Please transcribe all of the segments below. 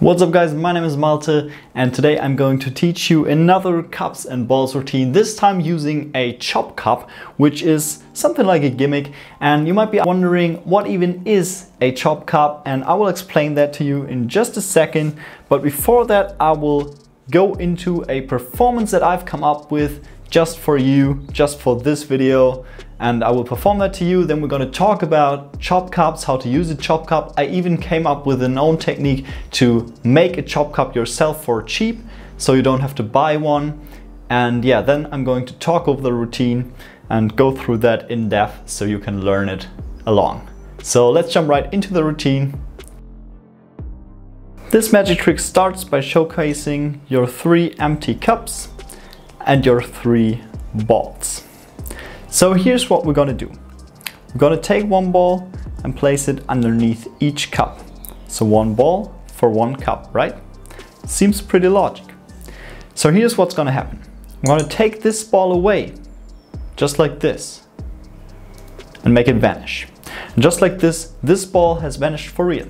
What's up guys, my name is Malte and today I'm going to teach you another cups and balls routine, this time using a chop cup, which is something like a gimmick. And you might be wondering what even is a chop cup, and I will explain that to you in just a second. But before that, I will go into a performance that I've come up with just for you, just for this video, and I will perform that to you. Then we're going to talk about chop cups, how to use a chop cup. I even came up with an own technique to make a chop cup yourself for cheap, so you don't have to buy one. And yeah, then I'm going to talk over the routine and go through that in depth so you can learn it along. So let's jump right into the routine. This magic trick starts by showcasing your 3 empty cups and your 3 balls. So here's what we're gonna do. We're gonna take one ball and place it underneath each cup. So one ball for one cup, right? Seems pretty logic. So here's what's gonna happen. I'm gonna take this ball away, just like this, and make it vanish. And just like this, this ball has vanished for real.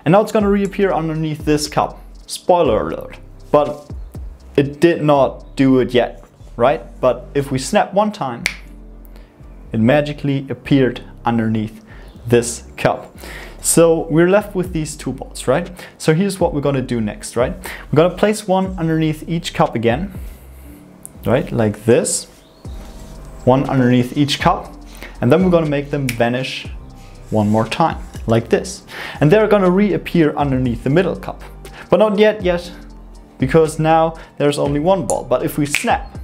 And now it's gonna reappear underneath this cup. Spoiler alert, but it did not do it yet, right? But if we snap one time, it magically appeared underneath this cup. So we're left with these 2 balls, right? So here's what we're gonna do next, right? We're gonna place one underneath each cup again, right? Like this. One underneath each cup. And then we're gonna make them vanish one more time, like this. And they're gonna reappear underneath the middle cup. But not yet, because now there's only one ball. But if we snap,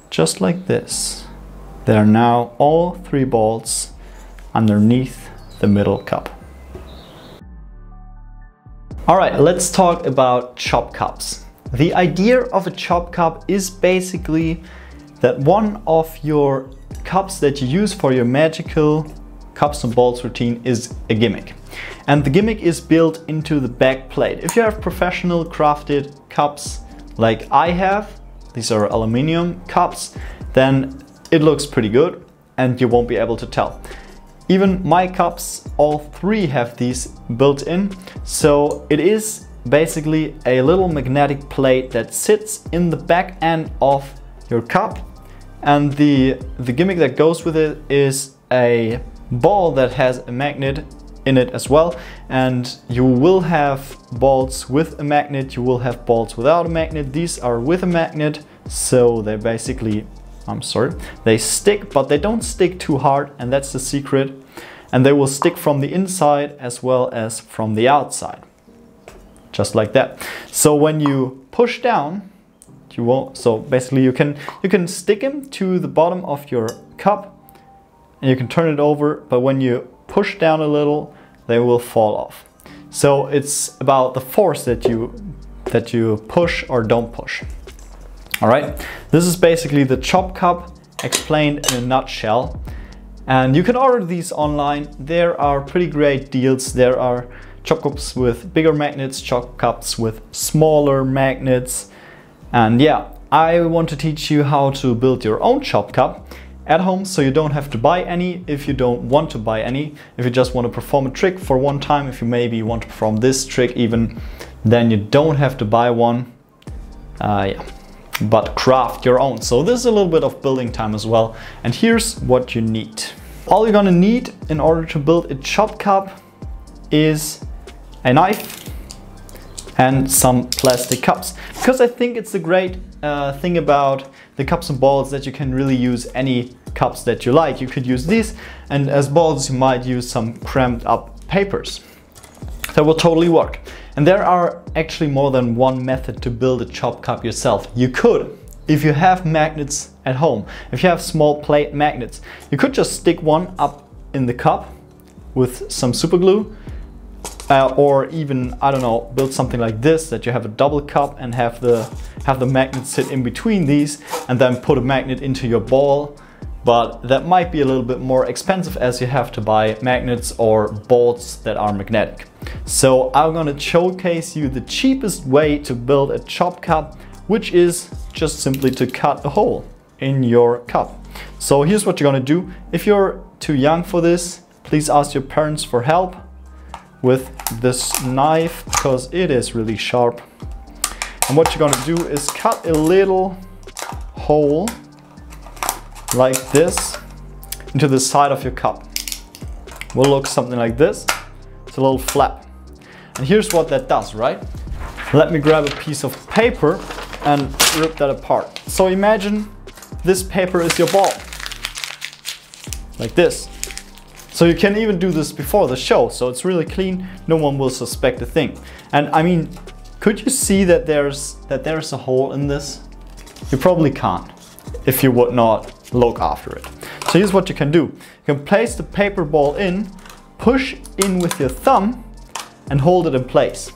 just like this, there are now all 3 balls underneath the middle cup. Alright, let's talk about chop cups. The idea of a chop cup is basically that one of your cups that you use for your magical cups and balls routine is a gimmick. And the gimmick is built into the back plate. If you have professional crafted cups like I have, these are aluminum cups, then it looks pretty good and you won't be able to tell. Even my cups, all 3 have these built in. So it is basically a little magnetic plate that sits in the back end of your cup. And the gimmick that goes with it is a ball that has a magnet in it as well. And you will have balls with a magnet, you will have balls without a magnet. These are with a magnet, so they basically, they stick, but they don't stick too hard, and that's the secret. And they will stick from the inside as well as from the outside, just like that. So when you push down, you won't. So basically, you can stick them to the bottom of your cup, and you can turn it over. But when you push down a little, they will fall off. So it's about the force that you push or don't push. All right, this is basically the chop cup explained in a nutshell. And you can order these online. There are pretty great deals. There are chop cups with bigger magnets, chop cups with smaller magnets. And yeah, I want to teach you how to build your own chop cup at home, so you don't have to buy any if you don't want to buy any. If you just want to perform a trick for one time, if you maybe want to perform this trick even, then you don't have to buy one. Yeah. But craft your own. So this is a little bit of building time as well. And here's what you need. All you're gonna need in order to build a chop cup is a knife and some plastic cups. Because I think it's a great thing about the cups and balls that you can really use any cups that you like. You could use these, and as balls you might use some cramped up papers. That will totally work. And there are actually more than one method to build a chop cup yourself. You could, if you have magnets at home, if you have small plate magnets, you could just stick one up in the cup with some super glue, or even, I don't know, build something like this, that you have a double cup and have the magnet sit in between these, and then put a magnet into your ball. But that might be a little bit more expensive, as you have to buy magnets or balls that are magnetic. So I'm gonna showcase you the cheapest way to build a chop cup, which is just simply to cut a hole in your cup. So here's what you're gonna do. If you're too young for this, please ask your parents for help. with this knife because it is really sharp. And what you're gonna do is cut a little hole like this into the side of your cup. Will look something like this. It's a little flap. And here's what that does, right? Let me grab a piece of paper and rip that apart. So imagine this paper is your ball. Like this. So you can even do this before the show, so it's really clean, no one will suspect a thing. And I mean, could you see that there's a hole in this? You probably can't, if you would not look after it. So here's what you can do. You can place the paper ball in, push in with your thumb, and hold it in place.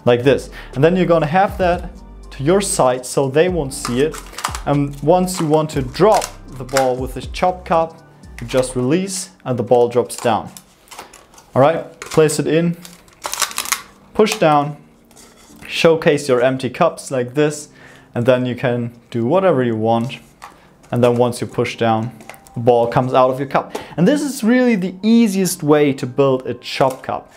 Like this. And then you're gonna have that to your side so they won't see it. And once you want to drop the ball with this chop cup, you just release and the ball drops down. All right, place it in, push down, showcase your empty cups like this, and then you can do whatever you want. And then once you push down, the ball comes out of your cup. And this is really the easiest way to build a chop cup.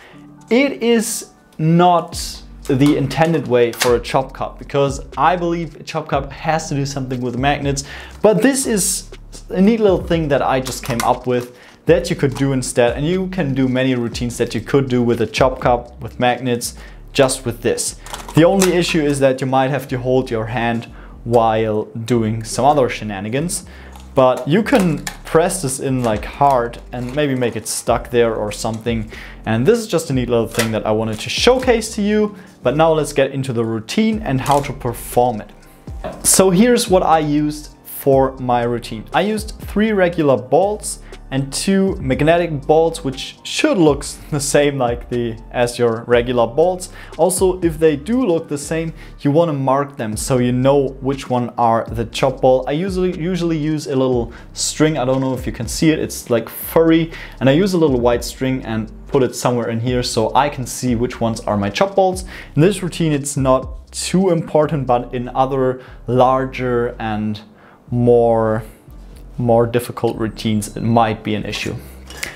It is not the intended way for a chop cup, because I believe a chop cup has to do something with magnets, but this is a neat little thing that I just came up with that you could do instead, and you can do many routines that you could do with a chop cup with magnets just with this. The only issue is that you might have to hold your hand while doing some other shenanigans, but you can press this in like hard and maybe make it stuck there or something. And this is just a neat little thing that I wanted to showcase to you. But now let's get into the routine and how to perform it. So here's what I used for my routine. I used 3 regular balls and 2 magnetic balls, which should look the same as your regular balls. Also, if they do look the same, you want to mark them so you know which one are the chop ball. I usually use a little string. I don't know if you can see it. It's like furry, and I use a little white string and put it somewhere in here so I can see which ones are my chop balls. In this routine, it's not too important, but in other larger and more difficult routines, it might be an issue.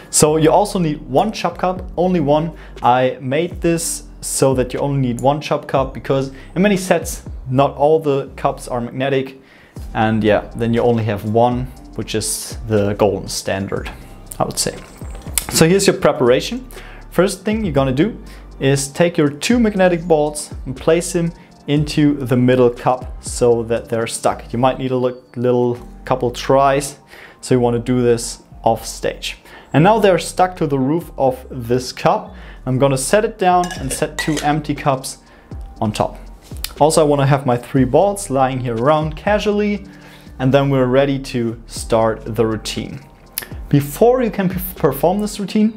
So you also need 1 chop cup, only 1. I made this so that you only need 1 chop cup because in many sets, not all the cups are magnetic. And yeah, then you only have 1, which is the golden standard, I would say. So here's your preparation. First thing you're gonna do is take your 2 magnetic balls and place them into the middle cup so that they're stuck. You might need a little couple tries, so you want to do this off stage. And now they're stuck to the roof of this cup. I'm gonna set it down and set 2 empty cups on top. Also, I want to have my 3 balls lying here around casually, and then we're ready to start the routine. Before you can perform this routine,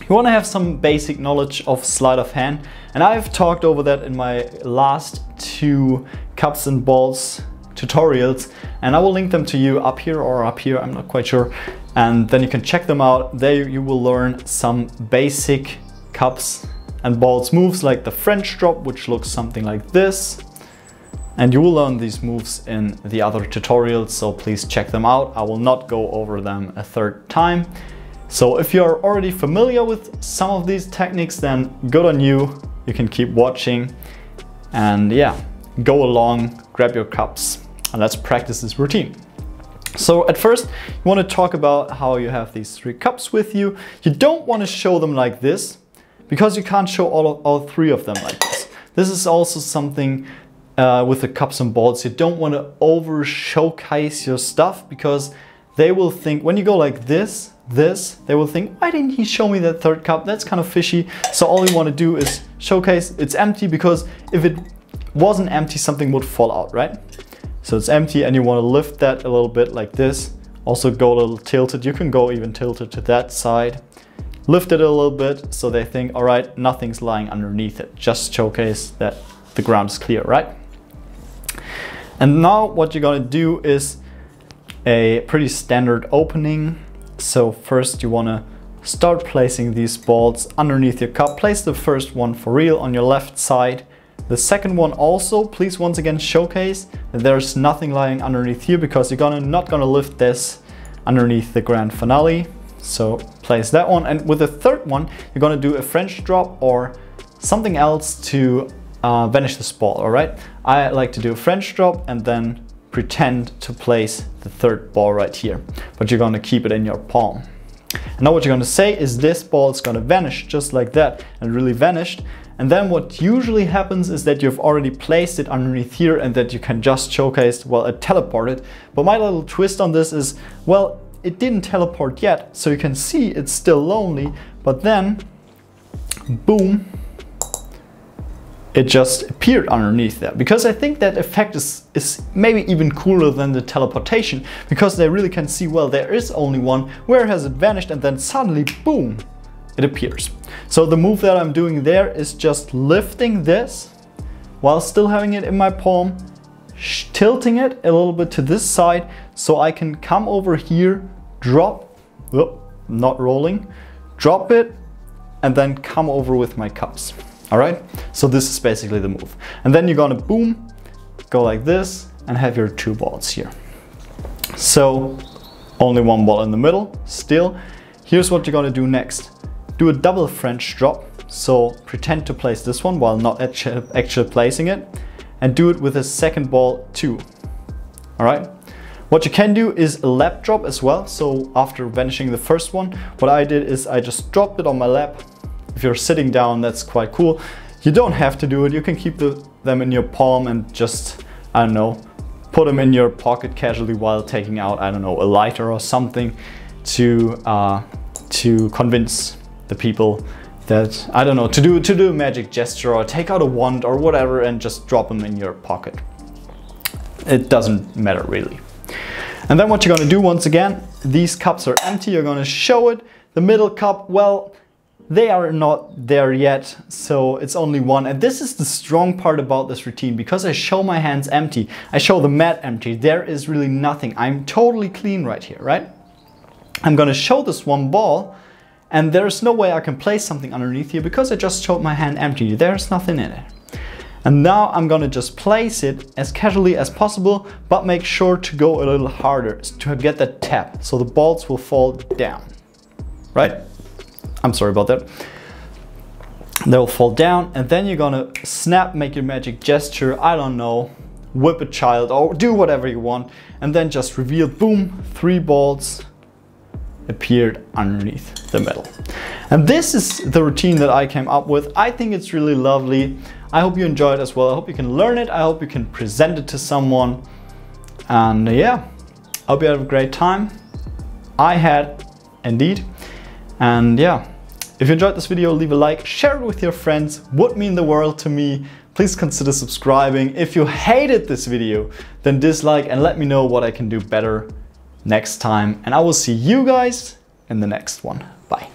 you want to have some basic knowledge of sleight of hand, and I've talked over that in my last 2 cups and balls tutorials, and I will link them to you up here or up here, I'm not quite sure, and then you can check them out. There you will learn some basic cups and balls moves like the French drop, which looks something like this, and you will learn these moves in the other tutorials, so please check them out. I will not go over them a 3rd time. So if you're already familiar with some of these techniques, then good on you. You can keep watching and yeah, go along, grab your cups, and let's practice this routine. So at first, you want to talk about how you have these 3 cups with you. You don't want to show them like this because you can't show all 3 of them like this. This is also something with the cups and balls. You don't want to over showcase your stuff because they will think, when you go like this, they will think, why didn't he show me that 3rd cup? That's kind of fishy. So all you want to do is showcase it's empty, because if it wasn't empty, something would fall out, right? So it's empty, and you want to lift that a little bit like this. Also go a little tilted. You can go even tilted to that side. Lift it a little bit so they think, all right, nothing's lying underneath it. Just showcase that the ground is clear, right? And now what you're gonna do is a pretty standard opening. So first you want to start placing these balls underneath your cup. Place the first one for real on your left side. The second one also, please once again showcase that there's nothing lying underneath here, because you're not gonna lift this underneath the grand finale. So place that one, and with the third one, you're gonna do a French drop or something else to vanish this ball, all right? I like to do a French drop and then pretend to place the third ball right here, but you're gonna keep it in your palm. And now what you're gonna say is this ball is gonna vanish just like that, and really vanished. And then what usually happens is that you've already placed it underneath here and that you can just showcase, well, it teleported. But my little twist on this is, well, it didn't teleport yet, so you can see it's still lonely, but then, boom, it just appeared underneath there. Because I think that effect is maybe even cooler than the teleportation, because they really can see, well, there is only one, where has it vanished, and then suddenly, boom, it appears. So the move that I'm doing there is just lifting this while still having it in my palm, tilting it a little bit to this side so I can come over here, drop, not rolling, drop it, and then come over with my cups. All right, so this is basically the move. And then you're gonna boom, go like this, and have your two balls here. So only one ball in the middle still. Here's what you're gonna do next. Do a double French drop. So pretend to place this one while not actually placing it, and do it with a second ball too. All right. What you can do is a lap drop as well. So after vanishing the first one, what I did is I just dropped it on my lap. If you're sitting down, that's quite cool. You don't have to do it. You can keep them in your palm and just, I don't know, put them in your pocket casually while taking out, I don't know, a lighter or something to convince the people that, I don't know, to do a magic gesture or take out a wand or whatever and just drop them in your pocket. It doesn't matter really. And then what you're gonna do, once again, these cups are empty. You're gonna show it. The middle cup, well, they are not there yet, so it's only one. And this is the strong part about this routine, because I show my hands empty. I show the mat empty. There is really nothing. I'm totally clean right here, right? I'm gonna show this one ball, and there's no way I can place something underneath here because I just showed my hand empty. There's nothing in it. And now I'm gonna just place it as casually as possible, but make sure to go a little harder to get that tap, so the balls will fall down, right? I'm sorry about that. They will fall down, and then you're gonna snap, make your magic gesture, I don't know, whip a child or do whatever you want, and then just reveal, boom, 3 balls appeared underneath the middle. And this is the routine that I came up with. I think it's really lovely. I hope you enjoy it as well. I hope you can learn it. I hope you can present it to someone. And yeah, I hope you have a great time. I had indeed. And yeah, if you enjoyed this video, leave a like, share it with your friends, would mean the world to me. Please consider subscribing. If you hated this video, then dislike and let me know what I can do better next time. And I will see you guys in the next one. Bye.